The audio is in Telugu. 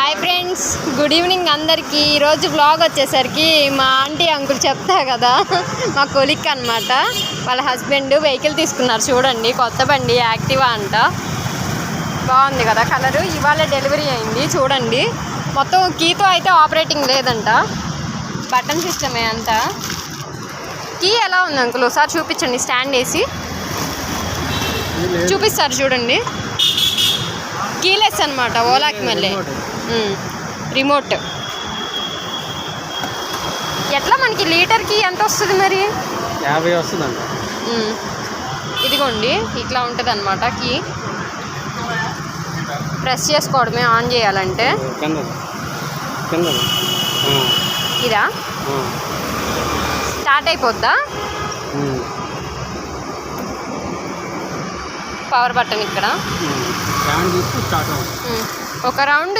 హాయ్ ఫ్రెండ్స్, గుడ్ ఈవినింగ్ అందరికీ. ఈరోజు బ్లాగ్ వచ్చేసరికి మా ఆంటీ అంకుల్ చెప్తా కదా, మా కొలిక్ అనమాట. వాళ్ళ హస్బెండ్ వెహికల్ తీసుకున్నారు. చూడండి, కొత్త బండి యాక్టివా అంట. బాగుంది కదా కలరు. ఇవాళ డెలివరీ అయింది. చూడండి, మొత్తం కీతో అయితే ఆపరేటింగ్ లేదంట, బటన్ సిస్టమే అంతా. కీ ఎలా ఉంది అంకుల్? ఒకసారి చూపించండి. స్టాండ్ వేసి చూపిస్తారు చూడండి. కీలెస్ అనమాట, ఓలాకి మళ్ళీ రిమోట్. ఎట్లా మనకి లీటర్కి ఎంత వస్తుంది మరి? 50 వస్తుందంట. ఇదిగోండి, ఇట్లా ఉంటుంది అనమాట. కీ ప్రెస్ చేసుకోవడమే, ఆన్ చేయాలంటే. ఇదా స్టార్ట్ అయిపోద్దా? పవర్ బటన్ ఇక్కడ. ఒక రౌండ్